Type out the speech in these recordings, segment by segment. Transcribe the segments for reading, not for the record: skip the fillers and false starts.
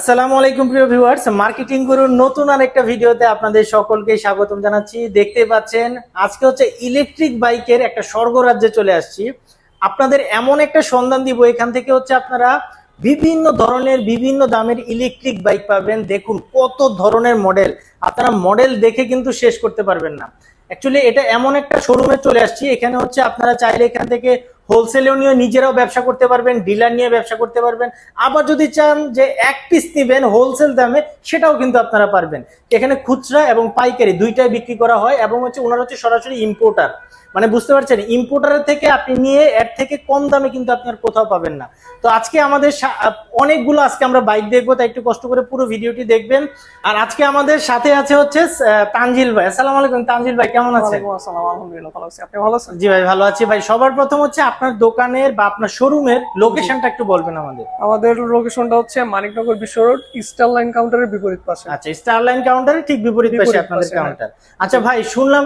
আসসালামু আলাইকুম প্রিয় ভিউয়ার্স, মার্কেটিং গুরুর নতুন আরেকটা ভিডিওতে আপনাদের সকলকে স্বাগতম জানাচ্ছি। দেখতে পাচ্ছেন আজকে হচ্ছে ইলেকট্রিক বাইকের একটা স্বর্গরাজ্যে চলে আসছি। আপনাদের এমন একটা সন্ধান দিব, এখান থেকে হচ্ছে আপনারা বিভিন্ন ধরনের বিভিন্ন দামের ইলেকট্রিক বাইক পাবেন। দেখুন কত ধরনের মডেল, আপনারা মডেল দেখে কিন্তু শেষ করতে পারবেন না। অ্যাকচুয়ালি এটা এমন একটা শোরুমে চলে আসছি, এখানে হচ্ছে আপনারা চাইলে এখান থেকে হোলসেলেও নিয়ে নিজেরাও ব্যবসা করতে পারবেন, ডিলার নিয়ে ব্যবসা করতে পারবেন। আবার যদি চান যে এক পিস নিবেন হোলসেল দামে, সেটাও কিন্তু আপনারা পারবেন। এখানে খুচরা এবং পাইকারি দুইটাই বিক্রি করা হয়, এবং হচ্ছে ওনারা হচ্ছে সরাসরি ইম্পোর্টার, মানে বুঝতে পারছেন, ইম্পোর্টারের থেকে আপনি নিয়ে এর থেকে কম দামে কিন্তু আপনি আর কোথাও পাবেন না। তো আজকে আমাদের অনেকগুলো আজকে আমরা বাইক দেখবো, তাই একটু কষ্ট করে পুরো ভিডিওটি দেখবেন। আর আজকে আমাদের সাথে আছে হচ্ছে তানজিল ভাই। আসসালামু আলাইকুম তানজিল ভাই, কেমন আছেন? আলহামদুলিল্লাহ ভালো আছি, আপনি ভালো আছেন? জি ভাই ভালো আছি ভাই। সবার প্রথম হচ্ছে আপনার দোকানের বা আপনার শোরুমের লোকেশনটা একটু বলবেন আমাদের। আমাদের লোকেশনটা হচ্ছে মানিকনগর বিশ্ব রোড, স্টার লাইন কাউন্টারের বিপরীত পাশে। আচ্ছা, স্টার লাইন কাউন্টারের ঠিক বিপরীত পাশে আপনাদের কাউন্টার। আচ্ছা ভাই, শুনলাম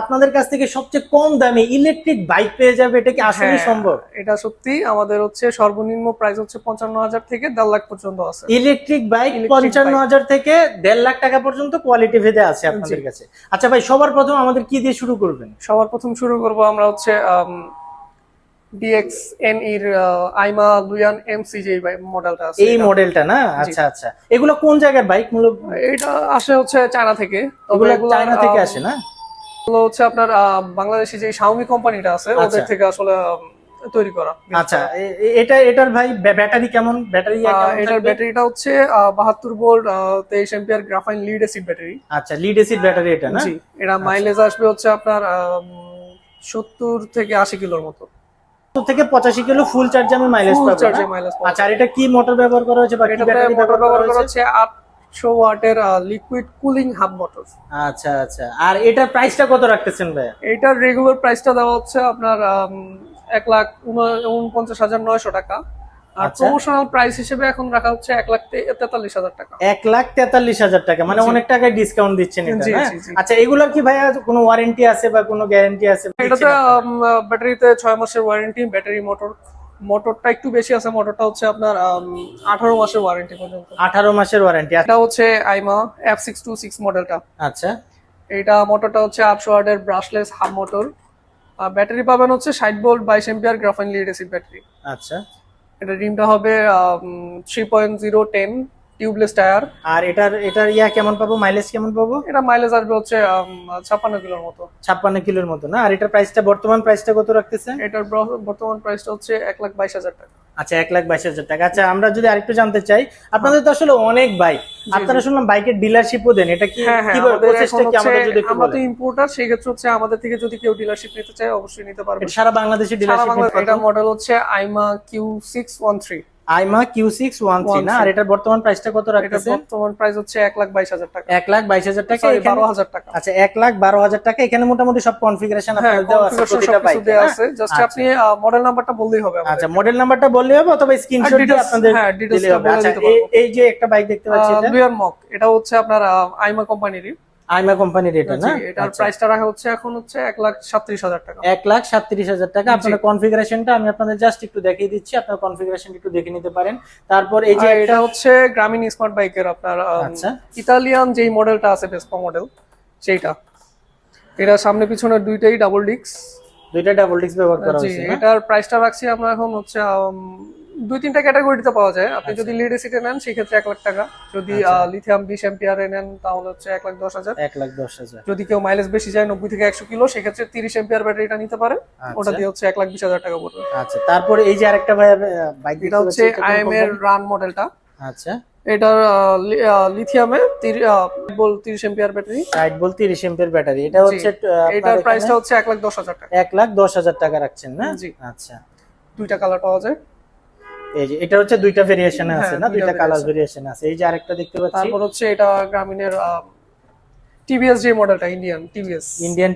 আপনাদের কাছ থেকে সবচেয়ে কম দামে ইলেকট্রিক বাইক পেয়ে যাবে, এটা কি আসলে সম্ভব? এটা সত্যি। আমাদের হচ্ছে সর্বনিম্ন প্রাইস হচ্ছে 55,000 থেকে 1.5 লাখ পর্যন্ত আছে। ইলেকট্রিক বাইক 55,000 থেকে 1.5 লাখ টাকা পর্যন্ত কোয়ালিটি ভেদে আছে আপনাদের কাছে। আচ্ছা ভাই, সবার প্রথম আমাদের কি দিয়ে শুরু করবেন? সবার প্রথম শুরু করব আমরা হচ্ছে DXN এর আইমা লুয়ান এমসি যে মডেলটা আছে, এই মডেলটা না? আচ্ছা আচ্ছা, এগুলো কোন জায়গার বাইক মূলত? এটা আসে হচ্ছে চায়না থেকে। এগুলো চায়না থেকে আসে না? এগুলো হচ্ছে আপনার বাংলাদেশি যে শাওমি কোম্পানিটা আছে ওদের থেকে আসলে তৈরি করা। আচ্ছা, এটার ভাই ব্যাটারি কেমন? এটার ব্যাটারিটা হচ্ছে 72 volt 23 ampere graphene lead acid battery. আচ্ছা, লিড অ্যাসিড ব্যাটারি এটা না? জি, এটা মাইলেজ আসবে হচ্ছে আপনার 70 থেকে 80 কিলোর মতো। 70 থেকে 85 কিলো ফুল চার্জে আমি মাইলেজ পাবো। আচ্ছা, আর এটা কি মোটর ব্যবহার করা হয়েছে বা কি ব্যাটারি মোটর ব্যবহার করা হচ্ছে 800 ওয়াটের লিকুইড কুলিং হাব মোটর। আচ্ছা আচ্ছা, আর এটার প্রাইসটা কত রাখতেছেন ভাই? এটার রেগুলার প্রাইসটা দেওয়া হচ্ছে আপনার 1,49,900 টাকা। আর প্রমোশনাল প্রাইস হিসেবে এখন রাখা হচ্ছে 1,43,000 টাকা। 1,43,000 টাকা, মানে অনেক টাকা ডিসকাউন্ট দিচ্ছেন এটা না? আচ্ছা, এগুলোর কি ভাইয়া কোনো ওয়ারেন্টি আছে বা কোনো গ্যারান্টি আছে? এটাতে ব্যাটারিতে 6 মাসের ওয়ারেন্টি, ব্যাটারি মোটরটা একটু বেশি আছে, মোটরটা হচ্ছে আপনার 18 মাসের ওয়ারেন্টি পর্যন্ত। 18 মাসের ওয়ারেন্টি। এটা হচ্ছে আইমা F626 মডেলটা। আচ্ছা, এটা মোটরটা হচ্ছে 800 ওয়াটের ব্রাশলেস হাব মোটর। ব্যাটারি পাবেন হচ্ছে 60 volt 22 ampere graphene lead acid battery. আচ্ছা, এটা রিমটা হবে 3.010 টিউবলেস টায়ার। আর এটার কেমন পাবো, মাইলেজ কেমন পাবো? এটা মাইলেজ আসবে হচ্ছে 56 কিলোর মতো। 56 কিলোর মতো না? আর এটার প্রাইসটা, বর্তমান প্রাইসটা কত রাখতেছেন? এটার বর্তমান প্রাইসটা হচ্ছে 1,22,000 টাকা। আচ্ছা, 1,22,000 টাকা। আচ্ছা, আমরা যদি আরেকটু জানতে চাই, আপনাদের তো আসলে অনেক বাইক, আপনারা শুনলাম বাইকের ডিলারশিপও দেন, এটা কি কিভাবে প্রসেসটা কি আমাদের যদি একটু আমরা তো বলেন? ইম্পোর্টার, সেই ক্ষেত্রে হচ্ছে আমাদের থেকে যদি কেউ ডিলারশিপ নিতে চায় অবশ্যই নিতে পারবে। এটা সারা বাংলাদেশে ডিলারশিপ। এটা মডেল হচ্ছে আইমা Q613। আইমা Q613 না? আর এটার বর্তমান প্রাইসটা কত রাখতেছেন? বর্তমান প্রাইস হচ্ছে 1,22,000 টাকা। 1,22,000 টাকা, 12,000 টাকা। আচ্ছা, 1,12,000 টাকা। এখানে মোটামুটি সব কনফিগারেশন আপনাদের দেওয়া আছে প্রতিটা বাইকে আছে। জাস্ট আপনি মডেল নাম্বারটা বললেই হবে। আচ্ছা, মডেল নাম্বারটা বললেই হবে অথবা স্ক্রিনশট দিয়ে আপনাদের দিলেই হবে। আচ্ছা, এই যে একটা বাইক দেখতে পাচ্ছি, এটা লুয়ান মক, এটা হচ্ছে আপনার আইমা কোম্পানিরই। আইমা কোম্পানির এটা না? এটার প্রাইসটা রাখা হচ্ছে এখন হচ্ছে 1,37,000 টাকা। 1,37,000 টাকা। আপনার কনফিগারেশনটা আমি আপনাদের জাস্ট একটু দেখিয়ে দিচ্ছি, আপনার কনফিগারেশনটা একটু দেখে নিতে পারেন। তারপর এই যে এটা হচ্ছে গ্রামীণ স্মার্ট বাইকের আপনার ইতালিয়ান যেই মডেলটা আছে, ভেসপা মডেল, সেইটা। এটা সামনে পিছনে দুইটাই ডাবল ডিস্ক, দুইটা ডাবল ডিস্ক ব্যবহার করা হয়েছে। এটার প্রাইসটা রাখছি আমরা এখন হচ্ছে 2-3টা ক্যাটাগরিতে পাওয়া যায়। আপনি যদি লিড এসিডে নেন সেক্ষেত্রে 1 লাখ টাকা, যদি লিথিয়াম 20 এম্পিয়ারে নেন তাহলে হচ্ছে 1,10,000। 1,10,000। যদি কেউ মাইলেজ বেশি যায় 90 থেকে 100 কিলো, সেক্ষেত্রে 30 এম্পিয়ার ব্যাটারিটা নিতে পারে, ওটা দিয়ে হচ্ছে 1,20,000 টাকা পড়বে। আচ্ছা, তারপরে এই যে আরেকটা বাইক, এটা হচ্ছে আইএম এর রান মডেলটা। আচ্ছা, এটা লিথিয়ামে 30 ampere battery, 60 volt 30 ampere battery. এটা হচ্ছে এটার প্রাইসটা হচ্ছে 1,10,000 টাকা। 1,10,000 টাকা রাখছেন না? জি। আচ্ছা, দুইটা কালার পাওয়া যায়। এই যে এটা হচ্ছে দুইটা ভেরিয়েশনে আছে না? দুইটা কালার ভেরিয়েশন আছে। এই যে আরেকটা দেখতে পাচ্ছি, তারপর হচ্ছে এটা গ্রামীণের টিভিএস যে মডেলটা, ইন্ডিয়ান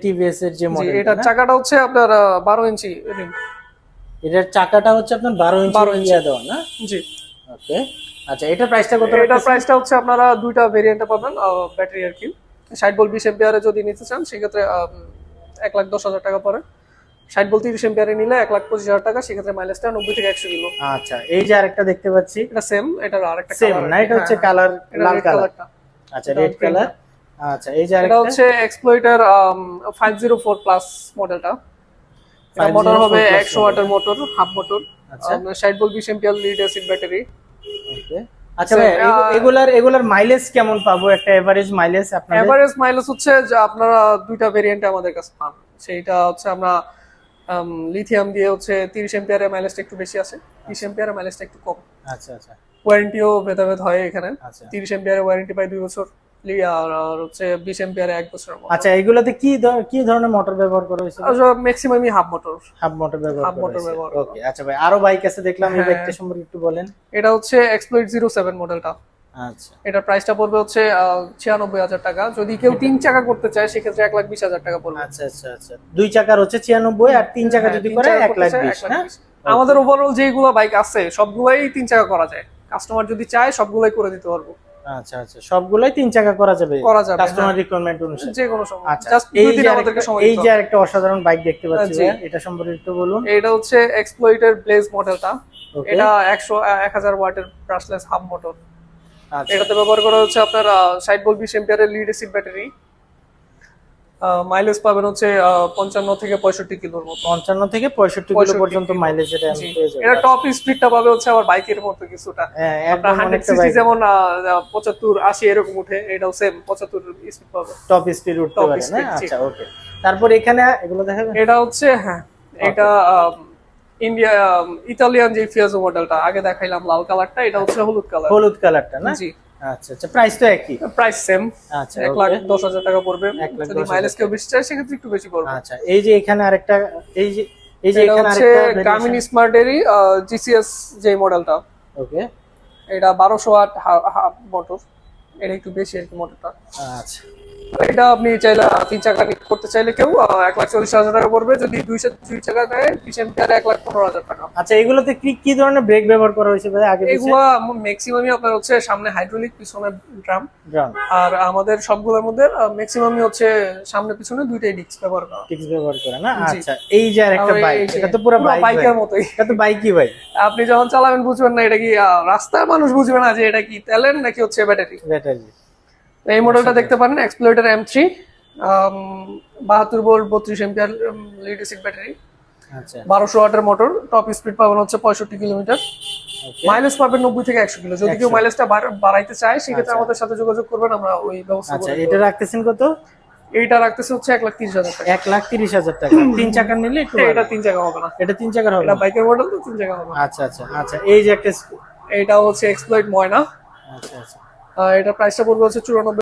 টিভিএস এর যে মডেল। এটার চাকাটা হচ্ছে আপনার 12 ইঞ্চি রিম। এটার চাকাটা হচ্ছে আপনার 12 ইঞ্চি দেওয়া না? জি। ওকে। আচ্ছা, এটার প্রাইসটা কত? এটার প্রাইসটা হচ্ছে আপনারা দুইটা ভেরিয়েন্টে পাবেন, ব্যাটারি আর কি। 60 ভোল্ট 20 এম্পিয়ারে যদি নিতে চান সেক্ষেত্রে 1,10,000 টাকা পড়ে। 60 বল 30 এম্পিয়ারে নিলে 1,25,000 টাকা, সেক্ষেত্রে মাইলেজটা 90 থেকে 100 কিলো। আচ্ছা, এই যে আরেকটা দেখতে পাচ্ছি, এটা সেম, এটার আরেকটা সেম কালার না, এটা হচ্ছে কালার লাল কালার। কালারটা। আচ্ছা, রেড কালার। আচ্ছা, এই যে এটা আরেকটা হচ্ছে এক্সপ্লয়েটার 504 প্লাস মডেলটা। এটা মোটর 504 হবে plus 100 ওয়াটের মোটর, হাফ মোটর। আচ্ছা, 60 বল 20 এম্পিয়ার লিড অ্যাসিড ব্যাটারি। ওকে। আচ্ছা ভাই, এগুলার মাইলেজ কেমন পাবো, একটা এভারেজ মাইলেজ আপনাদের? এভারেজ মাইলেজ হচ্ছে যে আপনারা দুইটা ভেরিয়েন্টে আমাদের কাছে পান। সেইটা হচ্ছে আমরা লিথিয়াম দিয়ে হচ্ছে 30 এম্পিয়ারের মাইলেজটা একটু বেশি আছে, 20 এম্পিয়ারের মাইলেজটা একটু কম। আচ্ছা আচ্ছা ওয়ারেন্টিও ভেদাভেদ হয় এখানে। আচ্ছা 30 এম্পিয়ারের ওয়ারেন্টি পাই 2 বছর, আর হচ্ছে 20 এম্পিয়ারে 1 বছরের মতো। আচ্ছা, এগুলাতে কি ধরনের মোটর ব্যবহার করা হয়েছে? ম্যাক্সিমামই হাফ মোটর। হাফ মোটর ব্যবহার হাফ করা মোটর হয়েছে। ব্যবহার ওকে। আচ্ছা ভাই, আরো বাইক আছে দেখলাম, এই হ্যাঁ। বাইকটা সম্পর্কে একটু বলেন। এটা হচ্ছে এক্সপ্লয়েট 07 মডেলটা। আচ্ছা এটার প্রাইসটা পড়বে হচ্ছে 96,000 টাকা। যদি কেউ 3 চাকা করতে চায় সেক্ষেত্রে 1,20,000 টাকা পড়বে। আচ্ছা আচ্ছা আচ্ছা, 2 চাকার হচ্ছে 96 আর 3 চাকা হ্যাঁ, যদি 3 করে চাকা 1 করতে লাখ চায় 20, হ্যাঁ? 1,20,000। আমাদের ওভারঅল যেগুলো বাইক আছে সবগুলাই 3 চাকা করা যায়। কাস্টমার যদি চায় সবগুলাই করে দিতে পারবো। আচ্ছা আচ্ছা, সবগুলাই 3 চাকা করা যাবে করা যাবে, কাস্টমার হ্যাঁ। রিকোয়ারমেন্ট অনুসারে। যে কোনো সময়। আচ্ছা, জাস্ট এই 2 যে দিন আমাদেরকে সময় এই দিতে যে হবে। একটা অসাধারণ বাইক দেখতে পাচ্ছি জি। ভাই, এটা সম্পর্কে একটু বলুন। এটা হচ্ছে এক্সপ্লয়েটের ব্লেজ মডেলটা। ওকে। এটা 1000 ওয়াটের ব্রাশলেস হাফ মোটর। আচ্ছা, এটাতে ব্যবহার করা হচ্ছে আপনার 60 ভোল্ট 20 এম্পিয়ারের লিড অ্যাসিড ব্যাটারি। মাইলেজ পাবেন হচ্ছে 55 থেকে 65 কিলোর মতো। 55 থেকে 65 কিলো 65 পর্যন্ত কিলো। মাইলেজ এটা আমি জি। পেয়ে যাবো। এটা টপ স্পিডটা পাবে হচ্ছে আমার বাইকের মতো কিছুটা। হ্যাঁ, আপনার একদম 100 অনেকটা সিসি বাইক যেমন 75 80 এরকম উঠে, এটাও সেম 75 স্পিড পাবে। টপ স্পিড উঠতে Top পারে না? speed, জি। আচ্ছা, ওকে। তারপর এখানে এগুলো দেখাবেন। এটা হচ্ছে হ্যাঁ, এটা ইন্ডিয়া ইতালিয়ান যে ফিয়াজো মডেলটা আগে দেখাইলাম লাল কালারটা, এটা হচ্ছে হলুদ কালার। হলুদ কালারটা না? জি। আচ্ছা আচ্ছা, প্রাইস তো একই। Price same. আচ্ছা, 1,10,000 টাকা পড়বে। 1,10,000 যদি মাইলেজ কেউ বেশি চায় সেক্ষেত্রে একটু বেশি পড়বে। আচ্ছা, এই যে এখানে আরেকটা, এই যে এটা এখানে হচ্ছে আরেকটা গার্মিন স্মার্টেরই জিসিএস যে মডেলটা। ওকে। এটা 1200 ওয়াট হাফ মোটর। এটা একটু বেশি আর কি মোটরটা। আচ্ছা এটা আপনি চাইলে 3 চাকা করতে চাইলে কেউ 1,40,000 টাকা পড়বে। যদি 2 চাকা নেয় 20 এম্পিয়ার 1,15,000 টাকা। আচ্ছা, এগুলোতে কি ধরনের ব্রেক ব্যবহার করা হয়েছে ভাই আগে পিছে? এগুলা ম্যাক্সিমামই আপনার হচ্ছে সামনে হাইড্রোলিক, পিছনে ড্রাম। ড্রাম আর আমাদের সবগুলোর মধ্যে ম্যাক্সিমামই হচ্ছে সামনে পিছনে দুইটাই ডিস্ক ব্যবহার করা। টিক্স ব্যবহার করে না? জি। আচ্ছা, এই যে আরেকটা আর বাইক, এই যে এটা তো পুরো বাইক বাইকের মতোই। এটা তো বাইকই ভাই। আপনি যখন চালাবেন বুঝবেন না এটা কি রাস্তার মানুষ বুঝবে না যে এটা কি তেলের নাকি হচ্ছে ব্যাটারি। ব্যাটারি। এই মডেলটা দেখতে পারেন, এক্সপ্লোরেটর M3, 72 volt 32 ampere lead acid battery, আচ্ছা 1200 ওয়াটের মোটর। টপ স্পিড পাবেন হচ্ছে 65 কিলোমিটার। ওকে। মাইলেজ পাবেন 90 থেকে 100 কিলো। যদি কেউ 100 মাইলেজটা বাড়াইতে চায় সেক্ষেত্রে আচ্ছা। আমাদের সাথে যোগাযোগ করবেন, আমরা ওই ব্যবস্থা আচ্ছা, করে এটা রাখতেছেন কত? এইটা রাখতেছে হচ্ছে 1,30,000 টাকা। 1,30,000 টাকা। 3 চাকার নিলে একটু এটা এটা 3 জায়গা হবে না। এটা 3 চাকার হবে এটা না? বাইকের মডেল তো 3 জায়গা হবে না। আচ্ছা আচ্ছা আচ্ছা, এই যে একটা এটা হচ্ছে এক্সপ্লয়েট ময়না। আচ্ছা আচ্ছা এটা প্রাইসটা পড়বে হচ্ছে 94